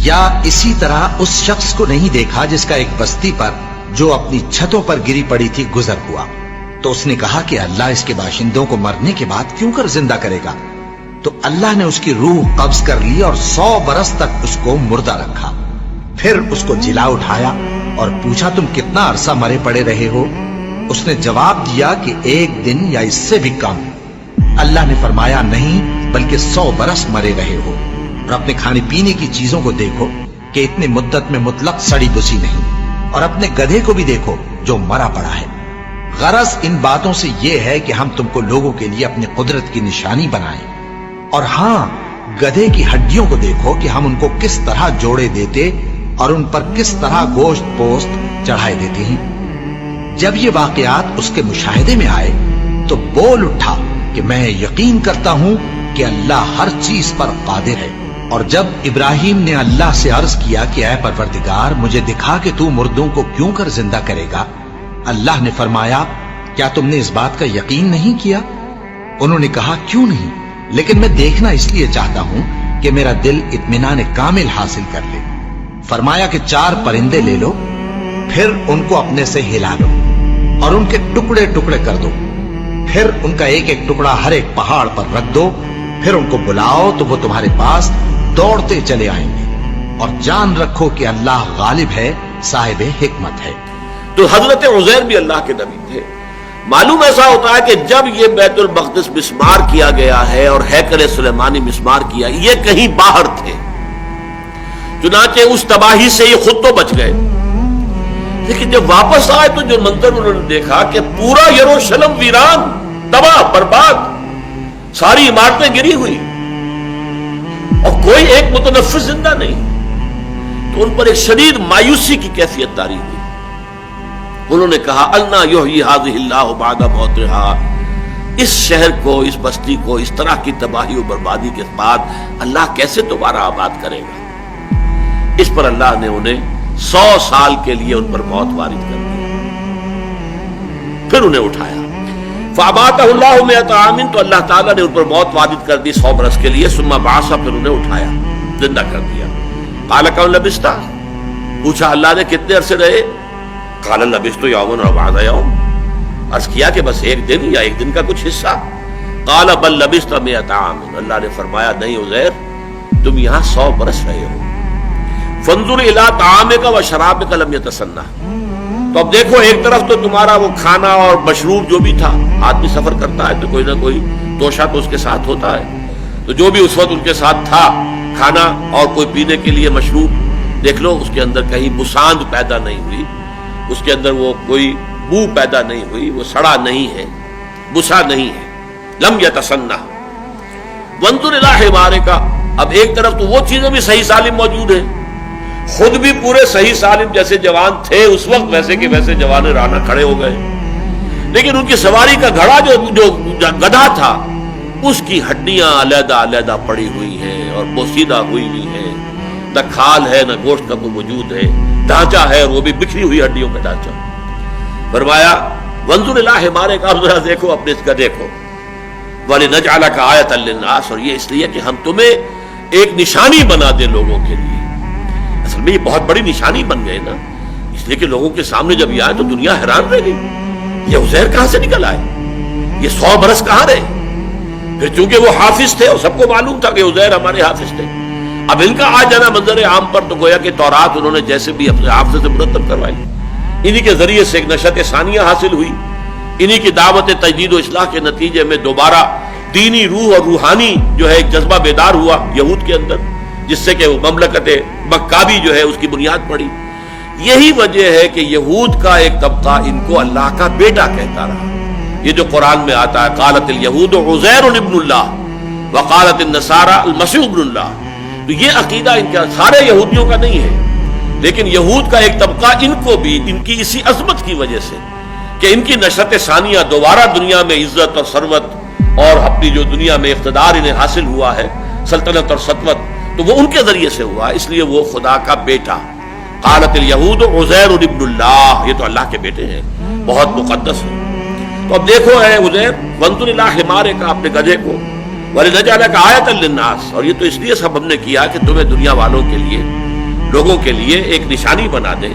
یا اسی طرح اس شخص کو نہیں دیکھا جس کا ایک بستی پر جو اپنی چھتوں پر گری پڑی تھی گزر ہوا، تو اس نے کہا کہ اللہ اس کے باشندوں کو مرنے کے بعد کیوں کر زندہ کرے گا؟ تو اللہ نے اس کی روح قبض کر لی اور 100 برس تک اس کو مردہ رکھا۔ پھر اس کو جلا اٹھایا اور پوچھا تم کتنا عرصہ مرے پڑے رہے ہو؟ اس نے جواب دیا کہ 1 دن یا اس سے بھی کم۔ اللہ نے فرمایا نہیں بلکہ 100 برس مرے رہے ہو، اور اپنے کھانے پینے کی چیزوں کو دیکھو کہ اتنی مدت میں مطلق سڑی بسی نہیں، اور اپنے گدھے کو بھی دیکھو جو مرا پڑا ہے۔ غرض ان باتوں سے یہ ہے کہ ہم تم کو لوگوں کے لیے اپنی قدرت کی نشانی بنائیں، اور ہاں گدھے کی ہڈیوں کو دیکھو کہ ہم ان کو کس طرح جوڑے دیتے اور ان پر کس طرح گوشت پوست چڑھائے دیتے ہیں۔ جب یہ واقعات اس کے مشاہدے میں آئے تو بول اٹھا کہ میں یقین کرتا ہوں کہ اللہ ہر چیز پر قادر ہے۔ اور جب ابراہیم نے اللہ سے عرض کیا کہ اے پروردگار مجھے دکھا کہ تو مردوں کو کیوں کر زندہ کرے گا، اللہ نے فرمایا کیا تم نے اس بات کا یقین نہیں کیا؟ انہوں نے کہا کیوں نہیں، لیکن میں دیکھنا اس لیے چاہتا ہوں کہ میرا دل اطمینان کامل حاصل کر لے۔ فرمایا کہ 4 پرندے لے لو، پھر ان کو اپنے سے ہلا لو اور ان کے ٹکڑے ٹکڑے کر دو، پھر ان کا ایک ایک ٹکڑا ہر ایک پہاڑ پر رکھ دو، پھر ان کو بلاؤ تو وہ تمہارے پاس دوڑتے چلے آئیں گے، اور جان رکھو کہ اللہ غالب ہے، صاحب حکمت ہے۔ تو حضرت عزیر بھی اللہ کے نبی تھے۔ معلوم ایسا ہوتا ہے کہ جب یہ بیت المقدس مسمار کیا گیا ہے اور ہیکل سلیمانی مسمار کیا، یہ کہیں باہر تھے، چنانچہ اس تباہی سے یہ خود تو بچ گئے، لیکن جب واپس آئے تو جو منظر انہوں نے دیکھا کہ پورا یروشلم ویران، تباہ برباد، ساری عمارتیں گری ہوئی اور کوئی ایک متنفس زندہ نہیں، تو ان پر ایک شدید مایوسی کی کیفیت طاری ہوئی۔ انہوں نے کہا انا یحیی ھذہ اللہ بعد موتھا، اس شہر کو، اس بستی کو اس طرح کی تباہی و بربادی کے بعد اللہ کیسے دوبارہ آباد کرے گا؟ اس پر اللہ نے انہیں 100 سال کے لیے ان پر موت وارد کر دی، پھر انہیں اٹھایا۔ فاباتہ اللہ 100 عام، تو اللہ تعالیٰ نے ان پر موت وارد کر دی 100 برس کے لیے، ثم بعث، پھر انہیں اٹھایا، زندہ کر دیا۔ قال کم لبثت، پوچھا اللہ نے کتنے عرصے رہے؟ قال لبثت یوما او بعض یوم، عرض کیا کہ بس 1 دن یا 1 دن کا کچھ حصہ۔ قال بل لبثت 100 عام، اللہ نے فرمایا نہیں عزیر، تم یہاں 100 برس رہے ہو۔ فانظر الی طعامک و شرابک لم یتسنہ، تو اب دیکھو ایک طرف تو تمہارا وہ کھانا اور مشروب جو بھی تھا، آدمی سفر کرتا ہے تو کوئی نہ کوئی توشہ تو اس کے ساتھ ہوتا ہے، تو جو بھی اس وقت ان کے ساتھ تھا کھانا اور کوئی پینے کے لیے مشروب، دیکھ لو اس کے اندر کہیں بساند پیدا نہیں ہوئی، اس کے اندر وہ کوئی بو پیدا نہیں ہوئی، وہ سڑا نہیں ہے، بسا نہیں ہے، لم یتسنہ۔ وانظر الی حمارک، اب ایک طرف تو وہ چیزیں بھی صحیح سالم موجود ہیں، خود بھی پورے صحیح سالم جیسے جوان تھے اس وقت، ویسے کہ ویسے جوان رانا کھڑے ہو گئے، لیکن ان کی سواری کا گھڑا جو گدھا تھا اس کی ہڈیاں علیحدہ علیحدہ پڑی ہوئی ہیں اور بوسیدہ ہوئی ہوئی ہیں، نہ کھال ہے نہ گوشت کا کوئی وجود ہے، ڈھانچہ ہے اور وہ بھی بکھری ہوئی ہڈیوں کا ڈھانچہ۔ فرمایا وانظر الی حمارک، اب ذرا دیکھو اپنے اس گدھے کو، وَلِنَجْعَلَكَ آیَةً لِلنَّاسِ، اور یہ اس لیے کہ ہم تمہیں ایک نشانی بنا دیں لوگوں کے لیے۔ اصل میں یہ بہت بڑی نشانی بن گئے نا، اس لیے کہ لوگوں کے سامنے جب یہ آئے تو دنیا حیران رہ گئی، یہ عزیر کہاں سے نکل آئے، یہ 100 برس کہاں رہے؟ پھر چونکہ وہ حافظ تھے اور سب کو معلوم تھا کہ عزیر ہمارے حافظ تھے، اب ان کا آ جانا منظر عام پر تو گویا کہ تورات انہوں نے جیسے بھی اپنے حافظ سے مرتب کروائی، انہی کے ذریعے سے ایک نشأت ثانیہ حاصل ہوئی، انہی کی دعوت تجدید و اصلاح کے نتیجے میں دوبارہ دینی روح اور روحانی جو ہے ایک جذبہ بیدار ہوا یہود کے اندر، جس سے کہ وہ مملکت مکابی جو ہے اس کی بنیاد پڑی۔ یہی وجہ ہے کہ یہود کا ایک طبقہ ان کو اللہ کا بیٹا کہتا رہا، یہ جو قرآن میں آتا ہے قالت الیہود عزیر ابن اللہ وقالت النصارى المسیح ابن اللہ، تو یہ عقیدہ ان کا سارے یہودیوں کا نہیں ہے، لیکن یہود کا ایک طبقہ ان کو بھی ان کی اسی عظمت کی وجہ سے کہ ان کی نشأت ثانیہ دوبارہ دنیا میں عزت اور ثروت اور اپنی جو دنیا میں اقتدار انہیں حاصل ہوا ہے، سلطنت اور سطوت، تو وہ ان کے ذریعے سے ہوا، اس لیے وہ خدا کا بیٹا۔ قالت الیہود عزیر ابن اللہ، یہ تو اللہ کے بیٹے ہیں، بہت مقدس ہے۔ تو اب دیکھو اے عزیر، وانظر الی حمارک، اپنے گدھے کو، وَلِنَجْعَلَكَ آیَةً لِلنَّاسِ، اور یہ تو اس لیے سب ہم نے کیا کہ تمہیں دنیا والوں کے لیے لوگوں کے لیے ایک نشانی بنا دیں.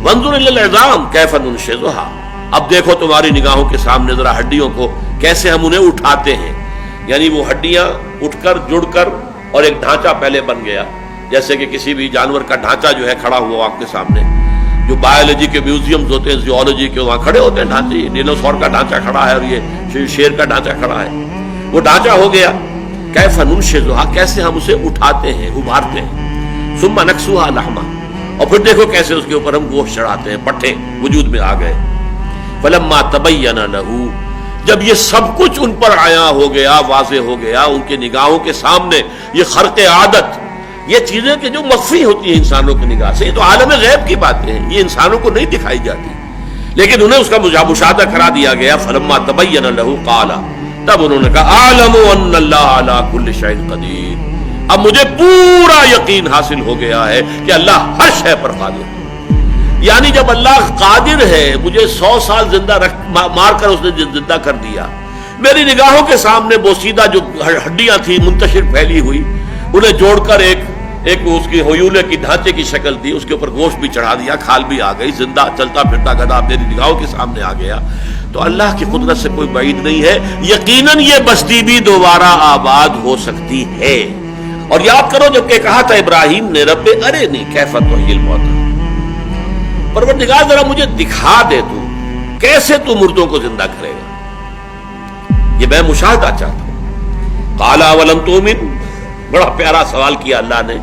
وانظر الی العظام کیف ننشزھا، اب دیکھو تمہاری نگاہوں کے سامنے ذرا ہڈیوں کو کیسے ہم انہیں اٹھاتے ہیں. یعنی وہ ہڈیاں اٹھ کر جڑ کر اور ایک ڈھانچہ پہلے بن گیا، جیسے کہ کسی بھی جانور کا ڈھانچہ جو ہے کھڑا ہوا آپ کے سامنے. جو بایولوجی کے میوزیمز ہوتے ہیں، زیولوجی کے، وہاں کھڑے ہوتے ہیں ڈھانچے. ڈینوسور کا ڈھانچہ کھڑا ہے اور یہ شیر کا ڈھانچہ کھڑا ہے. وہ ڈھانچہ ہو گیا. کیف ننشزھا، کیسے ہم اسے اٹھاتے ہیں، ابھارتے ہیں. ثم نکسوھا لحما، اور پھر دیکھو کیسے اس کے اوپر ہم گوشت چڑھاتے ہیں. پٹھے وجود میں آ گئے. فلما تبین لہ، جب یہ سب کچھ ان پر عیاں ہو گیا، واضح ہو گیا ان کے نگاہوں کے سامنے، یہ خرق عادت، یہ چیزیں کہ جو مخفی ہوتی ہیں انسانوں کی نگاہ سے، یہ تو عالم غیب کی باتیں ہیں، یہ انسانوں کو نہیں دکھائی جاتی، لیکن انہیں اس کا مشاہدہ کرا دیا گیا. فلما تبین لہ قال، تب انہوں نے کہا اعلم ان اللہ علی کل شیء قدیر، اب مجھے پورا یقین حاصل ہو گیا ہے کہ اللہ ہر شے پر قادر ہے. یعنی جب اللہ قادر ہے، مجھے 100 سال زندہ مار کر اس نے زندہ کر دیا، میری نگاہوں کے سامنے بوسیدہ جو ہڈیاں تھیں منتشر پھیلی ہوئی، انہیں جوڑ کر ایک اس کی ہیولے کی ڈھانچے کی شکل دی، اس کے اوپر گوشت بھی چڑھا دیا، کھال بھی آ گئی، زندہ چلتا پھرتا گدھا میری نگاہوں کے سامنے آ گیا، تو اللہ کی قدرت سے کوئی بعید نہیں ہے. یقیناً یہ بستی بھی دوبارہ آباد ہو سکتی ہے. اور یاد کرو جب کہ کہا تھا ابراہیم نے رب ارنی کیف تحیی الموتیٰ، پروردگار ذرا مجھے دکھا دے تو کیسے تو مردوں کو زندہ کرے گا، یہ میں مشاہدہ چاہتا ہوں. قال اولم تؤمن، بڑا پیارا سوال کیا اللہ نے.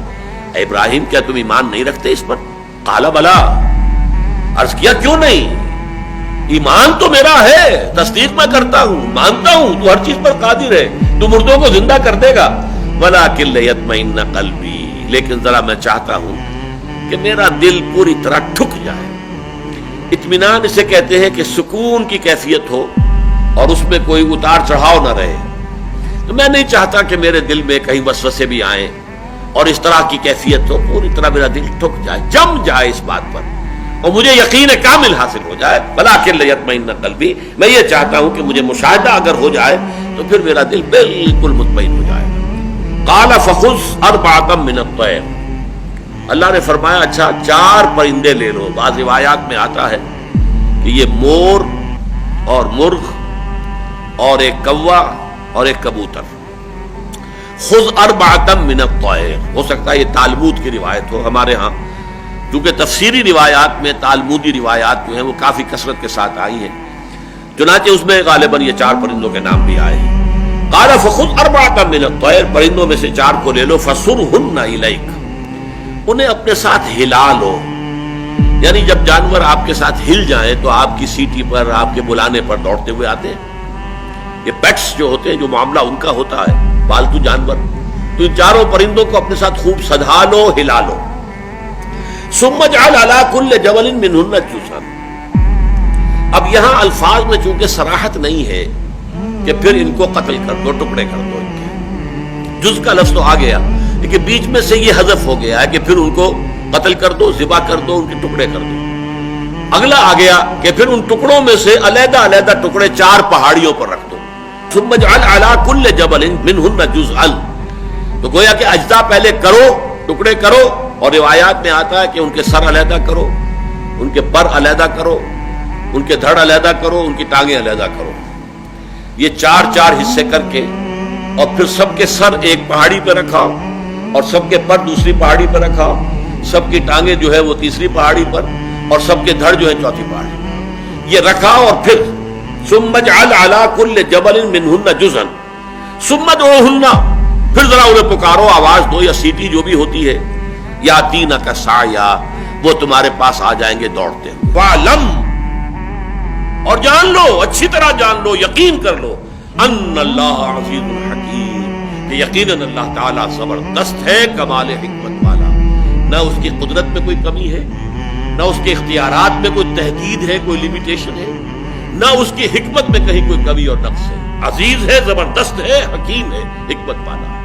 اے ابراہیم کیا تم ایمان نہیں رکھتے اس پر؟ قال بلا، عرض کیا کیوں نہیں، ایمان تو میرا ہے، تصدیق میں کرتا ہوں، مانتا ہوں تو ہر چیز پر قادر ہے، تو مردوں کو زندہ کر دے گا. ولکن لیطمئن قلبی، لیکن ذرا میں چاہتا ہوں کہ میرا دل پوری طرح ٹھک جائے. اطمینان اسے کہتے ہیں کہ سکون کی کیفیت ہو اور اس میں کوئی اتار چڑھاؤ نہ رہے. تو میں نہیں چاہتا کہ میرے دل میں کہیں وسوسے بھی آئیں اور اس طرح کی کیفیت ہو، پوری طرح میرا دل ٹھک جائے، جم جائے اس بات پر اور مجھے یقین کامل حاصل ہو جائے. ولکن لیطمئن قلبی، میں یہ چاہتا ہوں کہ مجھے مشاہدہ اگر ہو جائے تو پھر میرا دل بالکل مطمئن ہو جائے. قال فخذ اربعۃ من الطیر، اللہ نے فرمایا اچھا 4 پرندے لے لو. بعض روایات میں آتا ہے کہ یہ مور اور مرغ اور ایک کوا اور ایک کبوتر. خذ اربعۃ من الطیر، ہو سکتا ہے یہ تالمود کی روایت ہو. ہمارے ہاں کیونکہ تفسیری روایات میں تالمودی روایات جو ہیں وہ کافی کثرت کے ساتھ آئی ہیں، چنانچہ اس میں غالباً یہ 4 پرندوں کے نام بھی آئے ہیں. قال فخذ اربعۃ من الطیر، پرندوں میں سے 4 کو لے لو. فصرهن الیک، انہیں اپنے ساتھ ہلا لو. یعنی جب جانور آپ کے ساتھ ہل جائیں تو آپ کی سیٹی پر، آپ کے بلانے پر دوڑتے ہوئے آتے ہیں. یہ پیٹس جو ہوتے ہیں، جو معاملہ ان کا ہوتا ہے، پالتو جانور، تو ان 4 پرندوں کو اپنے ساتھ خوب سدھا لو، ہلا لو. ثم اجعل علی کل جبل منہن جزءا، اب یہاں الفاظ میں چونکہ صراحت نہیں ہے کہ پھر ان کو قتل کر دو، ٹکڑے کر دو. ان کے جز کا لفظ تو آ گیا لیکن بیچ میں سے یہ حذف ہو گیا ہے کہ پھر ان کو قتل کر دو، ذبح کر دو، ان کے ٹکڑے کر دو. اگلا آ گیا کہ پھر ان ٹکڑوں میں سے علیحدہ علیحدہ ٹکڑے 4 پہاڑیوں پر رکھ دو. ثم اجعل علی کل جبل منہن جزءا، تو گویا کہ اجزاء پہلے کرو، ٹکڑے کرو، اور روایات میں آتا ہے کہ ان کے سر علیحدہ کرو، ان کے پر علیحدہ کرو، ان کے دھڑ علیحدہ کرو، ان کی ٹانگیں علیحدہ کرو. یہ 4 حصے کر کے اور پھر سب کے سر ایک پہاڑی پہ رکھا اور سب کے پر دوسری پہاڑی پہ رکھا، سب کی ٹانگیں جو ہے وہ تیسری پہاڑی پر اور سب کے دھڑ جو ہے چوتھی پہاڑی. یہ رکھا اور پھر ثم اجعل علی کل جبل منہن جزءا ثم ادعوہن، پھر ذرا انہیں پکارو، آواز دو یا سیٹی جو بھی ہوتی ہے. یاتینک سعیا، وہ تمہارے پاس آ جائیں گے دوڑتے. وعلم، اور جان لو، اچھی طرح جان لو، یقین کر لو، ان اللہ عزیز الحکیم، کہ یقیناً اللہ تعالیٰ زبردست ہے، کمال حکمت والا. نہ اس کی قدرت میں کوئی کمی ہے، نہ اس کے اختیارات میں کوئی تحدید ہے، کوئی لمیٹیشن ہے، نہ اس کی حکمت میں کہیں کوئی کمی اور نقص ہے. عزیز ہے، زبردست ہے، حکیم ہے، حکمت والا.